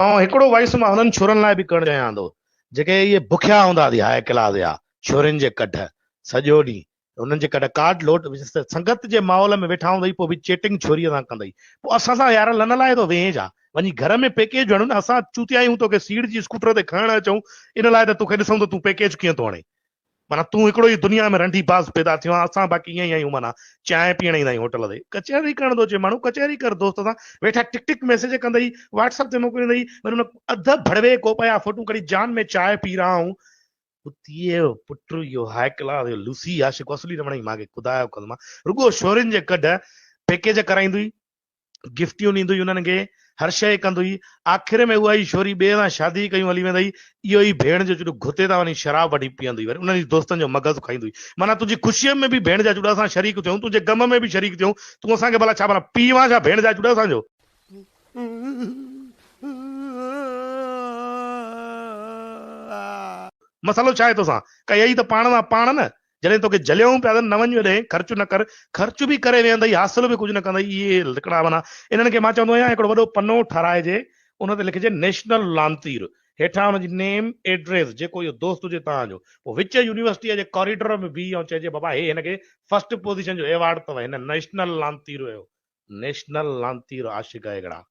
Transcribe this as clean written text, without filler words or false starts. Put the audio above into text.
ऐं हिकिड़ो वॉइस मां हुननि छोरनि लाइ बि करणु चाहियां थो, जेके इहे बुखिया हूंदा थी हाय क्लास जा छोरियुनि जे कढ सॼो ॾींहुं, हुननि जे कढ कार्ड लोट संगत जे माहौल में वेठा हूंदई, पोइ बि चेटिंग छोरीअ सां कंदई, पोइ असां सां यार लन लाइ थो वेह जा वञी घर में पैकेज वणू न, असां चूतिया आहियूं तोखे सीड़ जी स्कूटर ते खणणु अचूं, इन लाइ त तोखे ॾिसूं त तूं पैकेज कीअं थो हणे। माना तूं हिकिड़ो ई दुनिया में रंडी बाज़ पैदा थियो आहे, असां बाक़ी ईअं ई आहियूं। माना चांहि पीअण ईंदा आहियूं होटल ते, कचहरी करण थो अचे माण्हू, कचहरी कर दोस्त सां वेठा टिक टिक मैसेज कंदई, व्हाट्सएप ते मोकिलींदई, वरी हुन अध भड़वे कोप जा फोटू कढी जान में चांहि पी रहा हूं। पुतीअ जो पुट इहो हाय क्लास लूसी आशिक असली रमणी मांखे ख़ुदा जो कसम, रुगो छोरियुनि जे कढ पैकेज कराईंदी, गिफ्टियूं ॾींदी हुननि खे, हर शइ कंदी, आख़िर में उहा ई छोरी ॿिए सां शादी कयूं हली वेंदई, इहो ई भेण जो जुड़ो घुते था वञी शराब वठी पीअंदी, वरी उन्हनि जी दोस्तनि जो मगज़ खाईंदी। माना तुंहिंजी ख़ुशीअ में बि भेण जा जुड़ा असां शरीक थियूं, तुंहिंजे गम में बि शरीक थियूं, तूं असांखे भला छा भला पीवा छा भेण जा जुड़ा असांजो। मसालो छा आहे तोसां, कई त पाण सां पाण न, जॾहिं तोखे जलियूं पिया न वञ ॾे, ख़र्चु न कर, ख़र्चु बि करे वेहंदई, हासिल बि कुझु न कंदई, इहे लिकड़ा माना इन्हनि खे मां चवंदो आहियां हिकिड़ो वॾो पनो ठाराइजे, उन ते लिखिजे नेशनल लांतीर, हेठां हुनजी नेम एड्रेस, जेको इहो दोस्त हुजे तव्हांजो, पोइ विच यूनिवर्सिटीअ जे कॉरिडोर में बीह ऐं चइजे बाबा हे हिनखे फर्स्ट पोजीशन जो अवार्ड अथव, हिन नेशनल लांतीर हुयो, नेशनल लांतीर आशिक हिकिड़ा।